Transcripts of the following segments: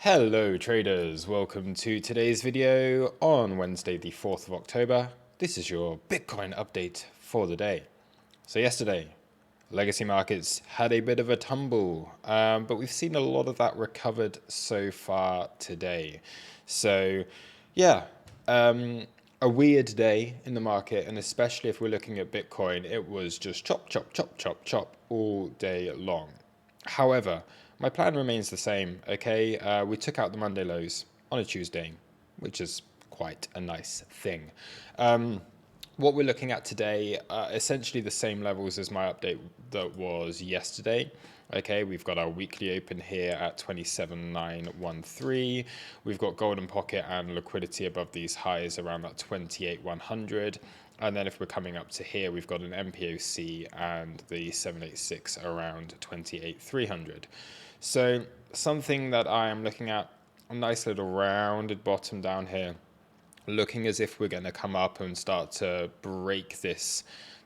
Hello traders, welcome to today's video on Wednesday the 4th of October. This is your Bitcoin update for the day. So yesterday, legacy markets had a bit of a tumble, but we've seen a lot of that recovered so far today. So yeah, a weird day in the market, and especially if we're looking at Bitcoin, it was just chop, chop, chop, chop, chop all day long. However, my plan remains the same, okay? We took out the Monday lows on a Tuesday, which is quite a nice thing. What we're looking at today, essentially the same levels as my update that was yesterday. Okay, we've got our weekly open here at 27,913. We've got golden pocket and liquidity above these highs around that 28,100. And then if we're coming up to here, we've got an MPOC and the 786 around 28,300. So something that I am looking at, a nice little rounded bottom down here, looking as if we're going to come up and start to break this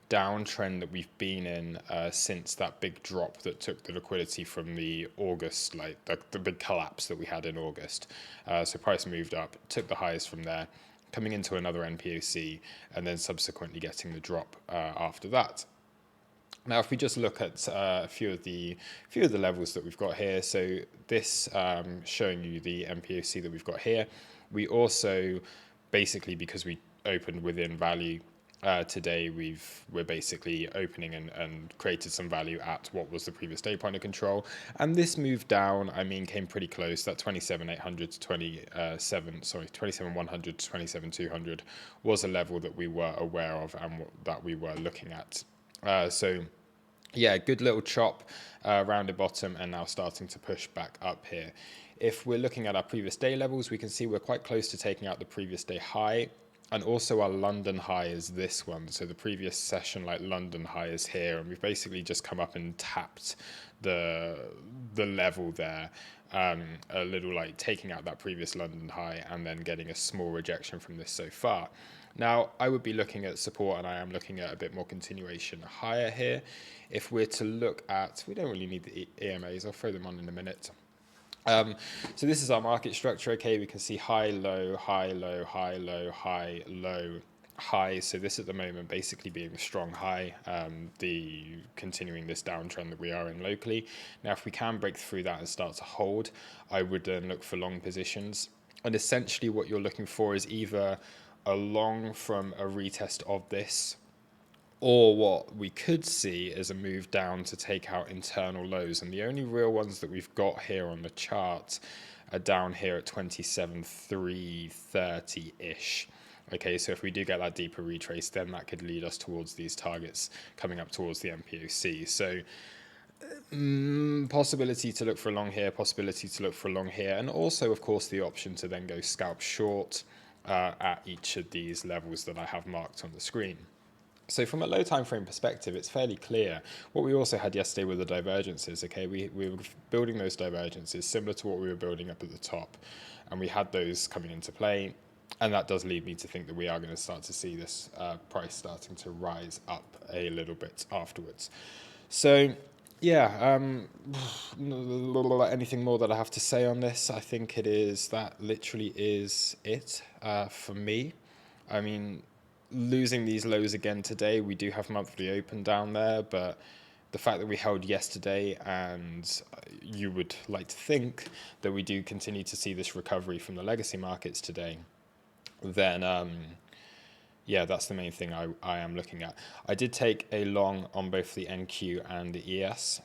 downtrend that we've been in since that big drop that took the liquidity from the August, like the big collapse that we had in August. So price moved up, took the highs from there, coming into another NPOC, and then subsequently getting the drop after that. Now, if we just look at a few of the levels that we've got here, so this showing you the MPOC that we've got here. We also basically, because we opened within value today, we're basically opening and created some value at what was the previous day point of control, and this move down, I mean, came pretty close. That 27,800 to 27,100 to 27,200 was a level that we were aware of and that we were looking at. So yeah, good little chop, rounded bottom, and now starting to push back up here. If we're looking at our previous day levels, we can see we're quite close to taking out the previous day high, and also our London high is this one. So the previous session, like London high, is here, and we've basically just come up and tapped the level there, a little like taking out that previous London high and then getting a small rejection from this so far. Now, I would be looking at support, and I am looking at a bit more continuation higher here. If we're to look at, we don't really need the EMAs, I'll throw them on in a minute. So this is our market structure. Okay, we can see high, low, high, low, high, low, high, low, high. So this at the moment basically being the strong high, the continuing this downtrend that we are in locally. Now, if we can break through that and start to hold, I would then look for long positions. And essentially what you're looking for is either a long from a retest of this, or what we could see is a move down to take out internal lows. And the only real ones that we've got here on the chart are down here at 27,330-ish. Okay, so if we do get that deeper retrace, then that could lead us towards these targets coming up towards the MPOC. So possibility to look for a long here, possibility to look for a long here, and also, of course, the option to then go scalp short at each of these levels that I have marked on the screen. So from a low time frame perspective, it's fairly clear. What we also had yesterday were the divergences. Okay, we were building those divergences similar to what we were building up at the top, and we had those coming into play, and that does lead me to think that we are going to start to see this price starting to rise up a little bit afterwards. So yeah, anything more that I have to say on this? I think it is that literally is it for me. I mean, losing these lows again today, we do have monthly open down there, but the fact that we held yesterday, and you would like to think that we do continue to see this recovery from the legacy markets today, then yeah, that's the main thing I am looking at. I did take a long on both the NQ and the ES.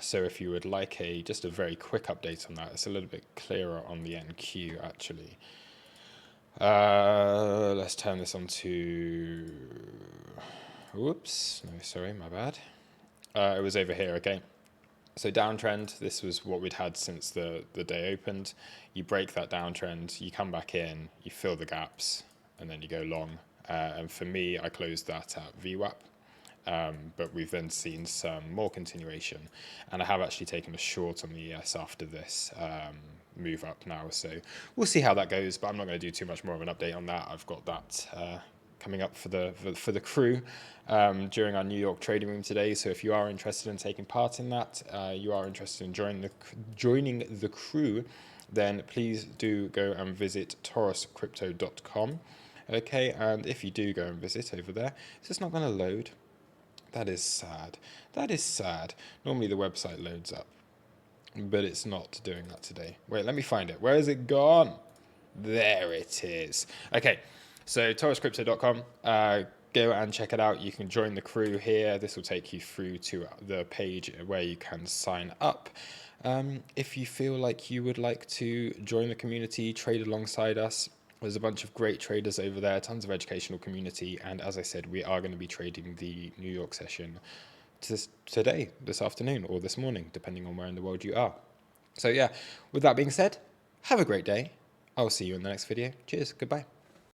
So if you would like just a very quick update on that, it's a little bit clearer on the NQ actually. Let's turn this on to, whoops, no, sorry, my bad. It was over here, okay. So downtrend, this was what we'd had since the day opened. You break that downtrend, you come back in, you fill the gaps, and then you go long. And for me, I closed that at VWAP. But we've then seen some more continuation, and I have actually taken a short on the ES after this move up now, so we'll see how that goes, but I'm not going to do too much more of an update on that. I've got that coming up for the crew during our New York trading room today, so if you are interested in taking part in that, you are interested in joining the crew, then please do go and visit tauruscrypto.com. Okay, and if you do go and visit over there, it's just not going to load. That is sad. That is sad. Normally the website loads up, but it's not doing that today. Wait, let me find it. Where has it gone? There it is. Okay, so tauruscrypto.com. Go and check it out. You can join the crew here. This will take you through to the page where you can sign up. If you feel like you would like to join the community, trade alongside us, there's a bunch of great traders over there, tons of educational community, and as I said, we are going to be trading the New York session today, this afternoon, or this morning, depending on where in the world you are. So yeah, with that being said, have a great day. I'll see you in the next video. Cheers. Goodbye.